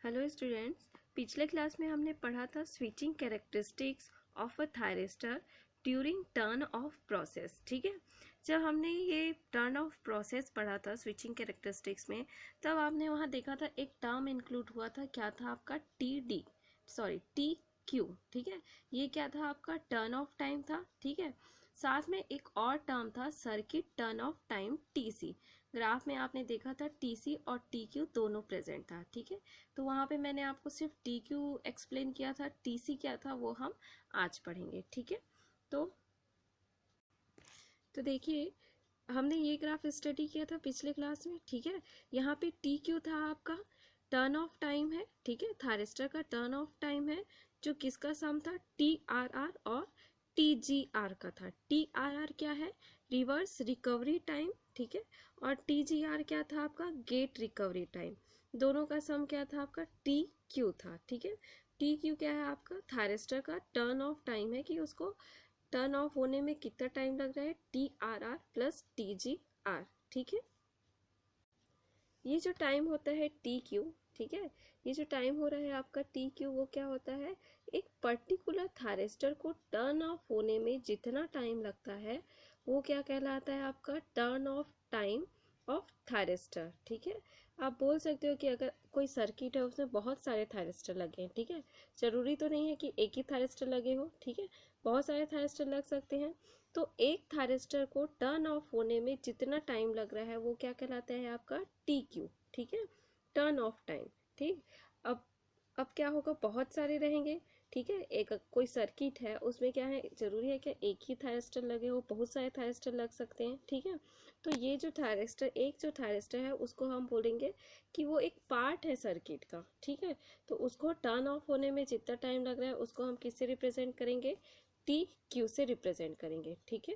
Hello students, पिछले class में हमने पढ़ा था switching characteristics of a thyristor during turn off process. ठीक है, जब हमने ये टर्न ऑफ प्रोसेस पढ़ा था स्विचिंग कैरेक्टरिस्टिक्स में, तब आपने वहाँ देखा था एक टर्म इंक्लूड हुआ था। क्या था आपका? T Q. ठीक है, ये क्या था आपका? टर्न ऑफ टाइम था। ठीक है, साथ में एक और टर्म था circuit turn off time TC. Graph में आपने देखा था टीसी और टी क्यू दोनों प्रेजेंट था। ठीक है, तो वहाँ पे मैंने आपको सिर्फ टी क्यू एक्सप्लेन किया था, टीसी क्या था वो हम आज पढ़ेंगे। ठीक है, तो देखिए हमने ये ग्राफ स्टडी किया था पिछले क्लास में। ठीक है, यहाँ पे टी क्यू था आपका टर्न ऑफ टाइम है। ठीक है, थायरिस्टर का टर्न ऑफ टाइम है जो किसका सम था? टी आर आर और टी जी आर का था। टी आर आर क्या है? Reverse recovery time. ठीक है, और टी जी आर क्या था आपका? Gate recovery time. दोनों का सम क्या था आपका? टी क्यू था। ठीक है, टी क्यू क्या है आपका? थायरिस्टर का टर्न ऑफ टाइम है कि उसको टर्न ऑफ होने में कितना टाइम लग रहा है? T R R plus T G R. ठीक है, ये जो टाइम होता है टी क्यू, ठीक है, ये जो टाइम हो रहा है आपका टी क्यू, वो क्या होता है? एक पर्टिकुलर थायरिस्टर को टर्न ऑफ होने में जितना टाइम लगता है वो क्या कहलाता है आपका? Turn off time of thyristor. ठीक है, आप बोल सकते हो कि अगर कोई सर्किट है उसमें बहुत सारे थायरिस्टर लगे हैं। ठीक है, जरूरी तो नहीं है कि एक ही थायरिस्टर लगे हो। ठीक है, बहुत सारे थायरिस्टर लग सकते हैं। तो एक थायरिस्टर को टर्न ऑफ होने में जितना टाइम लग रहा है वो क्या कहलाता है आपका? T Q. ठीक है, टर्न ऑफ टाइम। ठीक, अब क्या होगा? बहुत सारे रहेंगे। ठीक है, एक कोई सर्किट है उसमें क्या है, जरूरी है कि एक ही थायरिस्टर लगे हो? बहुत सारे थायरिस्टर लग सकते हैं। ठीक है, तो ये जो थायरिस्टर, एक जो थायरिस्टर है उसको हम बोलेंगे कि वो एक पार्ट है सर्किट का। ठीक है, तो उसको टर्न ऑफ होने में जितना टाइम लग रहा है उसको हम किससे रिप्रेजेंट करेंगे? टी क्यू से रिप्रेजेंट करेंगे। ठीक है,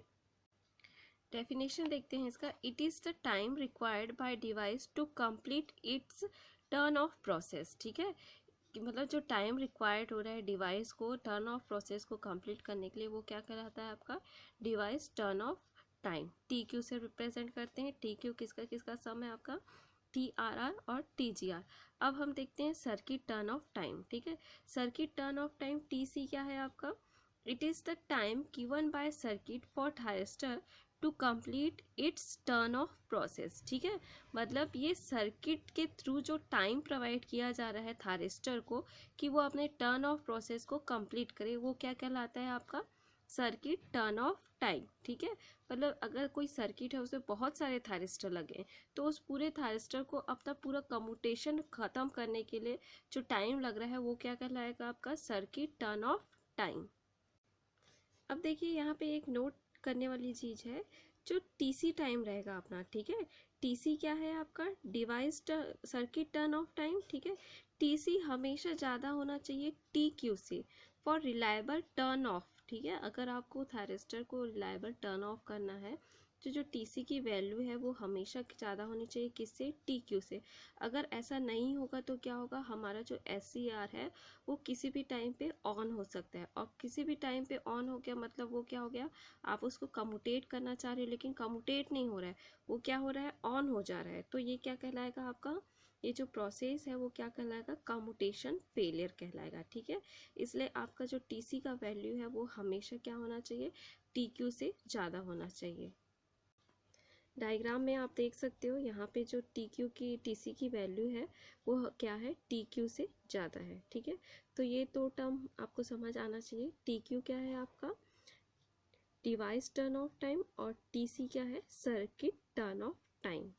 डेफिनेशन देखते हैं इसका। It is the time required by device to complete its turn off process. ठीक है, कि मतलब जो टाइम रिक्वायर्ड हो रहा है डिवाइस को टर्न ऑफ प्रोसेस को कंप्लीट करने के लिए वो क्या कहलाता है आपका? Device turn off time. T Q से रिप्रेजेंट करते हैं। टी क्यू किसका किसका सम है आपका? टी आर आर और टी जी आर। अब हम देखते हैं सर्किट टर्न ऑफ टाइम। ठीक है, circuit turn off time T C क्या है आपका? It is the time given by circuit for thyristor to complete its turn off process. ठीक है, मतलब ये सर्किट के थ्रू जो टाइम प्रोवाइड किया जा रहा है थायरिस्टर को कि वो अपने टर्न ऑफ प्रोसेस को कंप्लीट करे, वो क्या कहलाता है आपका? Circuit turn off time. ठीक है, मतलब अगर कोई सर्किट है उसमें बहुत सारे थायरिस्टर लगे हैं तो उस पूरे थायरिस्टर को अपना पूरा कम्यूटेशन ख़त्म करने के लिए जो टाइम लग रहा है वो क्या कहलाएगा आपका? Circuit turn off time. अब देखिए यहाँ पे एक नोट करने वाली चीज़ है, जो टीसी टाइम रहेगा अपना। ठीक है, टीसी क्या है आपका? Device circuit turn off time. ठीक है, टीसी हमेशा ज़्यादा होना चाहिए टी क्यू से फॉर रिलायबल टर्न ऑफ। ठीक है, अगर आपको थायरिस्टर को रिलायबल टर्न ऑफ करना है तो जो टीसी की वैल्यू है वो हमेशा ज़्यादा होनी चाहिए किससे? टी क्यू से। अगर ऐसा नहीं होगा तो क्या होगा? हमारा जो एस सी आर है वो किसी भी टाइम पे ऑन हो सकता है, और किसी भी टाइम पे ऑन हो गया मतलब वो क्या हो गया? आप उसको कम्यूटेट करना चाह रहे हो लेकिन कम्यूटेट नहीं हो रहा है, वो क्या हो रहा है? ऑन हो जा रहा है। तो ये क्या कहलाएगा आपका? ये जो प्रोसेस है वो क्या कहलाएगा? कम्यूटेशन फेलियर कहलाएगा। ठीक है, इसलिए आपका जो टीसी का वैल्यू है वो हमेशा क्या होना चाहिए? टी क्यू से ज़्यादा होना चाहिए। डायग्राम में आप देख सकते हो यहाँ पे जो टी क्यू की टीसी की वैल्यू है वो क्या है? टी क्यू से ज़्यादा है। ठीक है, तो ये दो टर्म आपको समझ आना चाहिए। टी क्यू क्या है आपका? डिवाइस टर्न ऑफ टाइम, और टी सी क्या है? Circuit turn off time.